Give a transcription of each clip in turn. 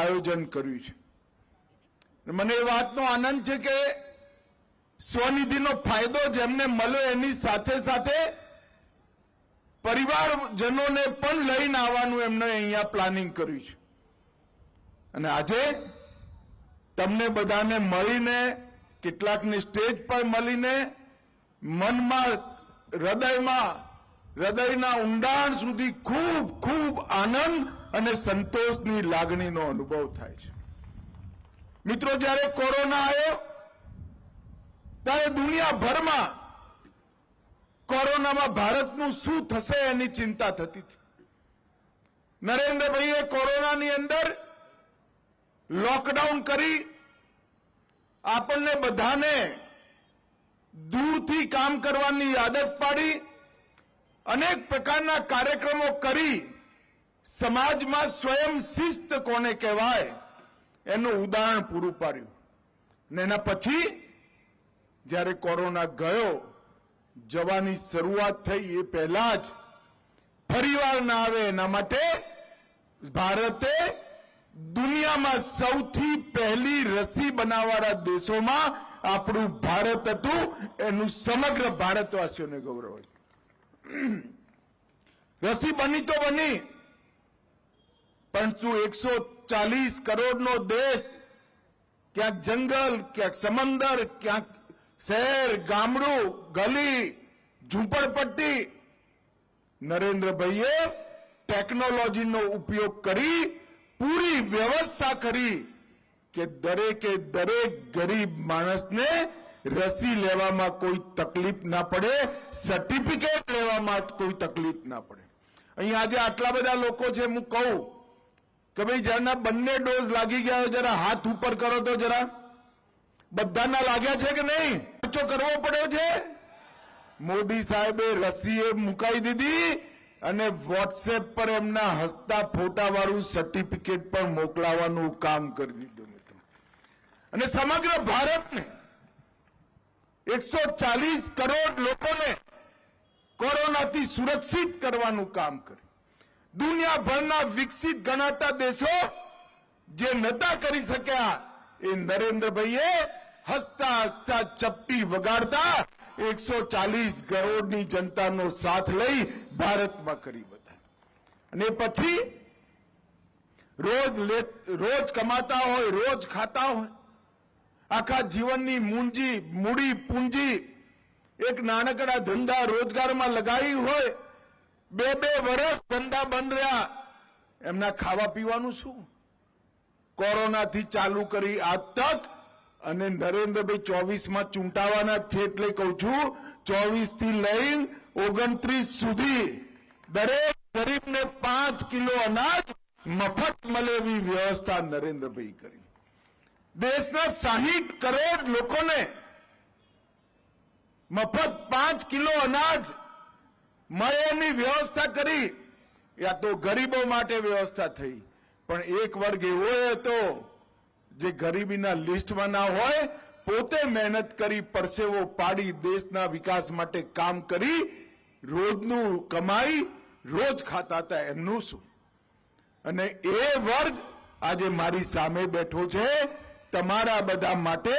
આયોજન કર્યું છે. મને એ વાતનો આનંદ છે કે સ્વનિધિનો ફાયદો જેમને મળ્યો એની સાથે સાથે પરિવારજનોને પણ લઈને આવવાનું એમને અહીંયા પ્લાનિંગ કર્યું છે. અને આજે તમને બધાને મળીને, કેટલાકને સ્ટેજ પર મળીને, મનમાં, હૃદયના ઊંડાણ સુધી ખૂબ ખૂબ આનંદ અને સંતોષની લાગણીનો અનુભવ થાય છે. મિત્રો, જ્યારે કોરોના આવ્યો ત્યારે દુનિયાભરમાં કોરોનામાં ભારતનું શું થશે એની ચિંતા થતી હતી. નરેન્દ્રભાઈએ કોરોનાની અંદર લોકડાઉન કરી આપણને બધાને દૂરથી કામ કરવાની આદત પાડી, અનેક પ્રકારના કાર્યક્રમો કરી સમાજમાં સ્વયં શિસ્ત કોને કહેવાય એનું ઉદાહરણ પૂરું પાડ્યું. અને એના પછી જ્યારે કોરોના ગયો, જવાની શરૂઆત થઈ, એ પહેલા જ ફરીવાર ના આવે એના માટે ભારતે દુનિયામાં સૌથી પહેલી રસી બનાવવાળા દેશોમાં આપણું ભારત હતું. એનું સમગ્ર ભારતવાસીઓને ગૌરવ હતું. રસી બની તો બની, પરંતુ 140 કરોડનો દેશ, ક્યાંક જંગલ, ક્યાંક સમંદર, ક્યાંક શહેર, ગામડું, ગલી, ઝૂંપડપટ્ટી, નરેન્દ્રભાઈએ ટેકનોલોજીનો ઉપયોગ કરી પૂરી વ્યવસ્થા કરી કે દરેકે દરેક ગરીબ માણસને રસી લેવામાં કોઈ તકલીફ ના પડે, સર્ટિફિકેટ લેવામાં કોઈ તકલીફ ના પડે. અહીંયા આજે આટલા બધા લોકો છે, હું કહું કે ભાઈ જેના બંને ડોઝ લાગી ગયા હોય જરા હાથ ઉપર કરો તો જરા. બધાના લાગ્યા છે કે નહીં? ખર્ચો કરવો પડ્યો છે? મોદી સાહેબે રસીએ મુકાઈ દીધી અને વોટ્સએપ પર એમના હસતા ફોટા વાળું સર્ટિફિકેટ પણ મોકલાવાનું કામ કરી દીધું મિત્રો. અને સમગ્ર ભારતને 140 કરોડ લોકોને કોરોનાથી સુરક્ષિત કરવાનું કામ કર્યું. દુનિયાભરના વિકસિત ગણાતા દેશો જે નતા કરી શક્યા એ નરેન્દ્રભાઈએ હસતા હસતા ચપ્પી વગાડતા 140 કરોડની જનતાનો સાથ લઈ ભારતમાં કરી બતાવ્યું. અને પછી રોજ કમાતા હોય, રોજ ખાતા હોય, આખા જીવનની મૂડી પૂંજી એક નાનકડા ધંધા રોજગારમાં લગાવી હોય, 2 વર્ષ ધંધા બંધ રહ્યા, એમના ખાવા પીવાનું શું? કોરોનાથી ચાલુ કરી આજ તક. અને નરેન્દ્રભાઈ 24માં ચૂંટાવાના છે, એટલે કહું છું 24 થી લઈને 29 સુધી દરેક ગરીબને 5 કિલો અનાજ મફત મળે એવી વ્યવસ્થા નરેન્દ્રભાઈ કરી. દેશના 60 કરોડ લોકોને મફત 5 કિલો અનાજ મળે એની વ્યવસ્થા કરી. યા તો ગરીબો માટે વ્યવસ્થા થઈ, પણ એક વર્ગ એવો હતો જે ગરીબીના લિસ્ટમાં ના હોય, પોતે મહેનત કરી, પરસેવો પાડી, દેશના વિકાસ માટે કામ કરી, રોજનું કમાઈ રોજ ખાતા હતા. એમનું શું? અને એ વર્ગ આજે મારી સામે બેઠો છે. તમારા બધા માટે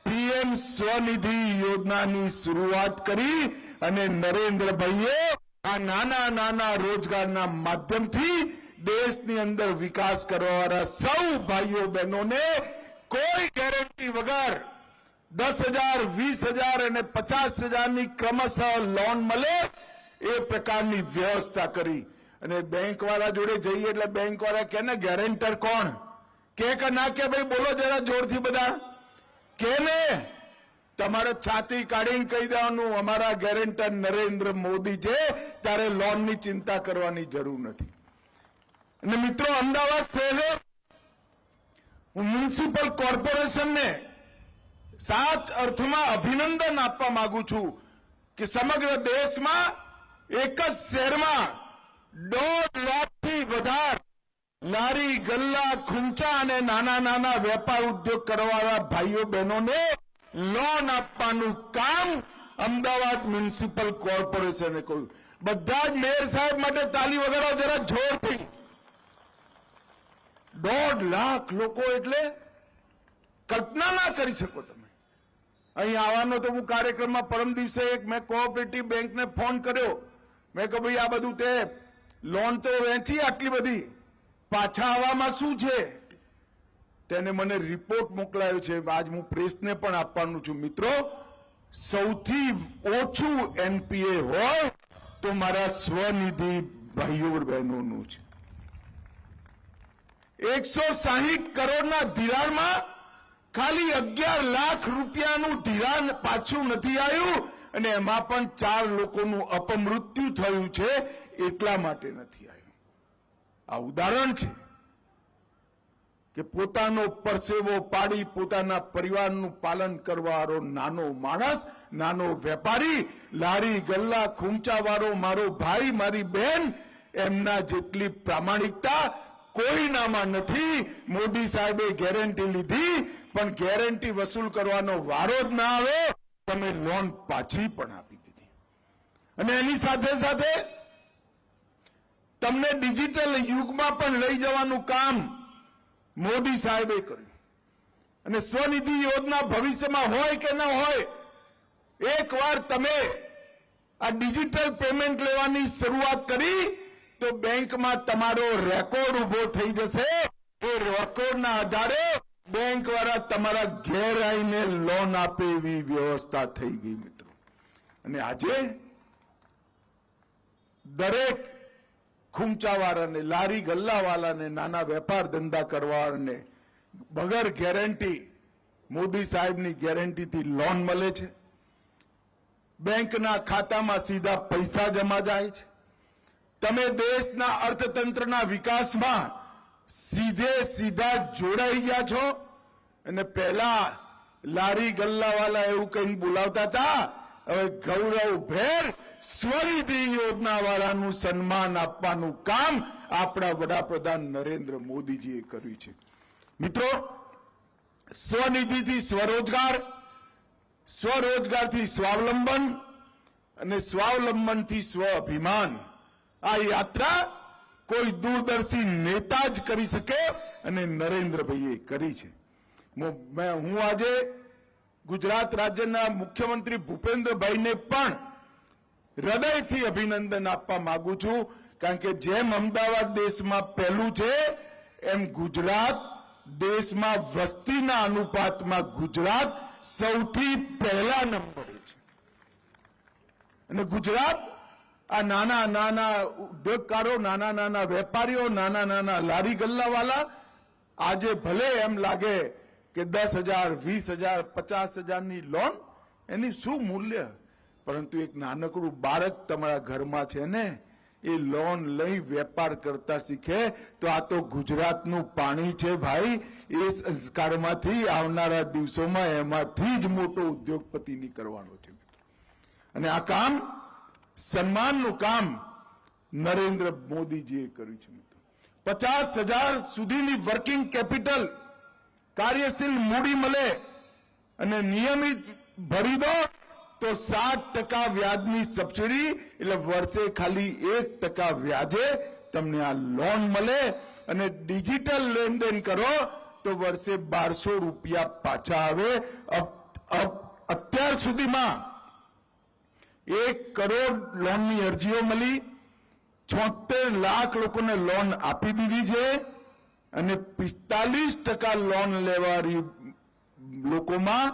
પીએમ સ્વનિધિ યોજનાની શરૂઆત કરી અને નરેન્દ્રભાઈએ આ નાના નાના રોજગારના માધ્યમથી દેશની અંદર વિકાસ કરવાવાળા સૌ ભાઈઓ બહેનોને કોઈ ગેરંટી વગર 10,000, 20,000 અને 50,000ની ક્રમશઃ લોન મળે એ પ્રકારની વ્યવસ્થા કરી. અને બેંકવાળા જોડે જઈએ એટલે બેંકવાળા કે ને ગેરેન્ટર કોણ કે ના કે? ભાઈ બોલો જરા જોરથી બધા કે ને. તમારે છાતી કાઢીને કહી દેવાનું અમારા ગેરેન્ટર નરેન્દ્ર મોદી છે, ત્યારે લોનની ચિંતા કરવાની જરૂર નથી. અને મિત્રો, અમદાવાદ શહેરે હું મ્યુનિસિપલ કોર્પોરેશનને સાચ અર્થમાં અભિનંદન આપવા માંગુ છું કે સમગ્ર દેશમાં એક જ શહેરમાં 1.5 લાખથી વધારે લારી, ગલ્લા, ખૂંચા અને નાના નાના વેપાર ઉદ્યોગ કરવાવાળા ભાઈઓ બહેનોને લોન આપવાનું કામ અમદાવાદ મ્યુનિસિપલ કોર્પોરેશને કર્યું. બધા જ મેયર સાહેબ માટે તાલી વગાડો જરા જોરથી. 1.5 લાખ લોકો એટલે કલ્પના ના કરી શકો તમે. અહીં આવવાનો તો હું કાર્યક્રમમાં પરમ દિવસે મેં કોઓપરેટિવ બેંકને ફોન કર્યો. મેં કહ્યું ભાઈ આ બધું તે લોન તો વેચી આટલી બધી, પાછા આવવામાં શું છે? તેને મને રિપોર્ટ મોકલાયો છે. આજ હું પ્રેસને પણ આપવાનું છું. મિત્રો, સૌથી ઓછું એનપીએ હોય તો મારા સ્વનિધિ ભાઈઓ બહેનોનું છે. 160 કરોડના ધિરાણમાં ખાલી 11 લાખ રૂપિયાનું ધિરાણ પાછું નથી આવ્યું, અને એમાં પણ 4 લોકોનું અપમૃત્યુ થયું છે. એટલા માટે નથી આવ્યું. આ ઉદાહરણ છે કે પોતાનો પરસેવો પાડી પોતાના પરિવારનું પાલન કરવાવાળો નાનો માણસ, નાનો વેપારી, લારી ગલ્લા ખૂંચાવાળો મારો ભાઈ, મારી બહેન, એમના જેટલી પ્રામાણિકતા કોઈનામાં નથી. મોદી સાહેબે ગેરંટી લીધી, પણ ગેરંટી વસૂલ કરવાનો વારો જ ના આવે, તમે લોન પાછી પણ આપી દીધી. અને એની સાથે સાથે તમને ડિજિટલ યુગમાં પણ લઈ જવાનું કામ મોદી સાહેબે કર્યું. અને સ્વનિધિ યોજના ભવિષ્યમાં હોય કે ન હોય, એકવાર તમે આ ડિજિટલ પેમેન્ટ લેવાની શરૂઆત કરી તો બેંકમાં તમારો રેકોર્ડ ઉભો થઈ જશે. એ રેકોર્ડના આધારે બેંક વાળા તમારા ઘેર આવીને લોન આપે એવી વ્યવસ્થા થઈ ગઈ મિત્રો. અને આજે દરેક ખૂંચાવાળાને, લારી ગલ્લાવાળાને, નાના વેપાર ધંધા કરવાવાળાને વગર ગેરંટી, મોદી સાહેબની ગેરંટીથી લોન મળે છે. બેંકના ખાતામાં સીધા પૈસા જમા જાય છે. તમે દેશના અર્થતંત્રના વિકાસમાં સીધા જોડાઈ ગયા છો. અને પહેલા લારી ગલ્લાવાળા એવું કઈ બોલાવતા હતા, હવે ગૌરવભેર સ્વનિધિ યોજના વાળાનું સન્માન આપવાનું કામ આપણા વડાપ્રધાન નરેન્દ્ર મોદીજીએ કર્યું છે. મિત્રો, સ્વનિધિથી સ્વરોજગાર, સ્વરોજગારથી સ્વાવલંબન અને સ્વાવલંબનથી સ્વઅભિમાન, આ યાત્રા કોઈ દૂરદર્શી નેતા જ કરી શકે, અને નરેન્દ્રભાઈએ કરી છે. હું આજે ગુજરાત રાજ્યના મુખ્યમંત્રી ભૂપેન્દ્રભાઈને પણ હૃદયથી અભિનંદન આપવા માંગુ છું. કારણ કે જેમ અમદાવાદ દેશમાં પહેલું છે, એમ ગુજરાત દેશમાં વસ્તીના અનુપાતમાં ગુજરાત સૌથી પહેલા નંબરે છે. અને ગુજરાત આ નાના નાના ઉદ્યોગકારો, નાના નાના વેપારીઓ, નાના નાના લારી ગલ્લાવાળા, આજે ભલે એમ લાગે કે 10,000, 20,000, 50,000ની લોન, એની શું મૂલ્ય? પરંતુ એક નાનકડું બાળક તમારા ઘરમાં છે ને, એ લોન લઈ વેપાર કરતા શીખે તો આ તો ગુજરાતનું પાણી છે ભાઈ. એ સંસ્કારમાંથી આવનારા દિવસોમાં એમાંથી જ મોટો ઉદ્યોગપતિ નીકળવાનો છે. અને આ કામ, સન્માનનું કામ નરેન્દ્ર મોદીજીએ કર્યું છે. 50,000 સુધીની વર્કિંગ કેપિટલ, કાર્યશીલ મૂડી મળે અને નિયમિત ભરી દો તો 7% વ્યાજની સબસિડી, એટલે વર્ષે ખાલી 1% વ્યાજે તમને આ લોન મળે. અને ડિજિટલ લેનદેન કરો તો વર્ષે 1200 રૂપિયા પાછા આવે. અત્યાર સુધીમાં 1 કરોડ લોનની અરજીઓ મળી, 76 લાખ લોકોને લોન આપી દીધી છે. અને 45% લોન લેવારી લોકોમાં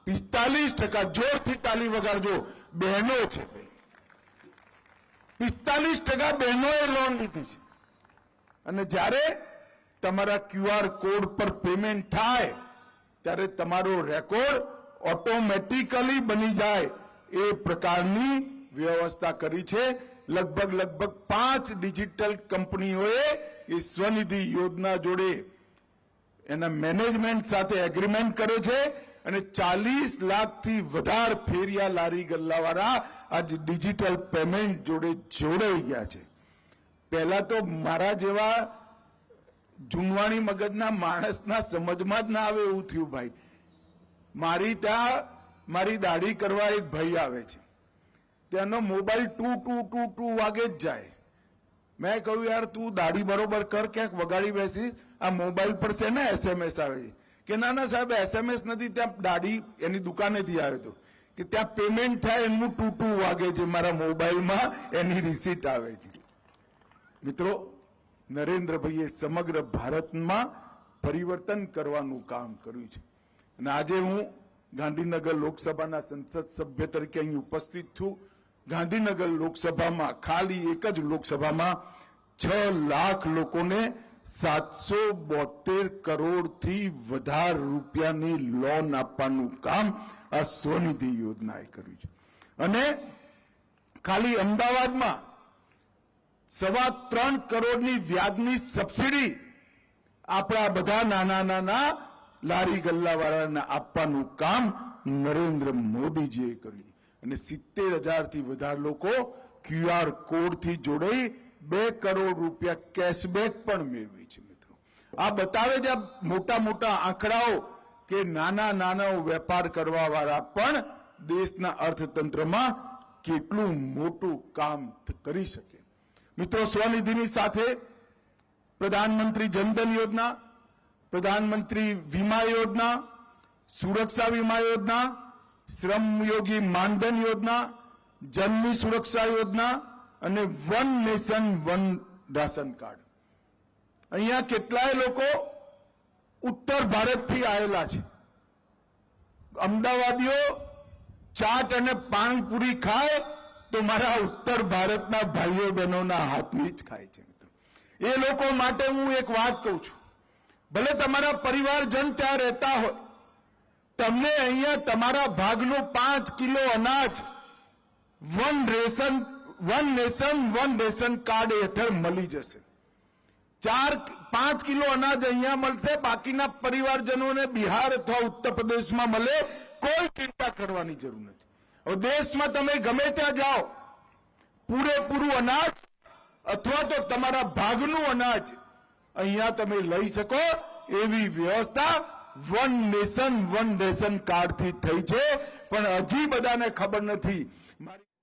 45%, જોરથી તાલી વગાડજો, બહેનો છે. 45% બહેનોએ લોન લીધી છે. અને જ્યારે તમારા QR કોડ પર પેમેન્ટ થાય ત્યારે તમારો રેકોર્ડ ઓટોમેટિકલી બની જાય એ પ્રકારની વ્યવસ્થા કરી છે. લગભગ 5 ડિજિટલ કંપનીઓએ એ સ્વનિધિ યોજના જોડે એના મેનેજમેન્ટ સાથે એગ્રીમેન્ટ કર્યો છે. અને 40 લાખથી વધારે ફેરિયા લારી ગલ્લાવાળા આજ ડિજિટલ પેમેન્ટ જોડે જોડાઈ ગયા છે. પહેલા તો મારા જેવા જૂનવાણી મગજના માણસના સમજમાં જ ના આવે એવું થયું ભાઈ. મારી ત્યાં મારી દાઢી કરવા એક ભાઈ આવે છે, ત્યાંનો મોબાઈલ ટુ વાગે જ જાય. મેં કહ્યું યાર તું દાઢી બરોબર કર, ક્યાંક વગાડી બેસીશ આ મોબાઈલ પર છે ને SMS આવે છે કે ના ના સાહેબ SMS નથી, ત્યાં દાઢી એની દુકાનેથી આવ્યો હતો કે ત્યાં પેમેન્ટ થાય એનું ટૂટું વાગે છે મારા મોબાઈલમાં, એની રિસીટ આવે છે. મિત્રો, નરેન્દ્રભાઈએ સમગ્ર ભારતમાં પરિવર્તન કરવાનું કામ કર્યું છે અને આજે હું ગાંધીનગર લોકસભાના સંસદ સભ્ય તરીકે અહીં ઉપસ્થિત છું. ગાંધીનગર લોકસભામાં ખાલી એક જ લોકસભામાં 6 લાખ લોકોને 772 કરોડથી વધારે રૂપિયાની લોન આપવાનું કામ આ સ્વનિધિ યોજનાએ કર્યું છે. અને ખાલી અમદાવાદમાં 3.25 કરોડની વ્યાજની સબસિડી આપણા બધા નાના નાના લારી ગલ્લાવાળાને આપવાનું કામ નરેન્દ્ર મોદીજીએ કર્યું અને 70,000 થી વધારે લોકો QR કોડથી જોડાઈ 2 કરોડ રૂપિયા કેશબેક પણ મેળવી છે. મિત્રો, આ બતાવે છે મોટા મોટા આંકડાઓ કે નાના નાના વેપાર કરવા વાળા પણ દેશના અર્થતંત્રમાં કેટલું મોટું કામ કરી શકે. મિત્રો, સ્વનિધિની સાથે પ્રધાનમંત્રી જનધન યોજના, પ્રધાનમંત્રી વીમા યોજના, સુરક્ષા વીમા યોજના, શ્રમયોગી માનધન યોજના, જનની સુરક્ષા યોજના અને one nation one ration card. અહીંયા કેટલાય લોકો ઉત્તર ભારતથી આવેલા છે. અમદાવાદીઓ ચાટ અને પાનપુરી ખાય તો મારા ઉત્તર ભારતના ભાઈઓ બહેનોના હાથની જ ખાય છે. એ લોકો માટે હું એક વાત કહું છું, ભલે તમારા પરિવારજન ત્યાં રહેતા હોય, તમને અહીંયા તમારા ભાગનું 5 કિલો અનાજ one nation one ration card હેઠળ મળી જશે. 5 કિલો અનાજ અહીંયા મળશે, બાકીના પરિવારજનોને બિહાર અથવા ઉત્તર પ્રદેશમાં મળે. કોઈ ચિંતા કરવાની જરૂર નથી. હવે દેશમાં તમે ગમે ત્યાં જાઓ, પૂરેપૂરું અનાજ અથવા તો તમારા ભાગનું અનાજ અહીંયા તમે લઈ શકો એવી વ્યવસ્થા વન નેશન વન રેશન કાર્ડથી થઈ છે. પણ હજી બધાને ખબર નથી.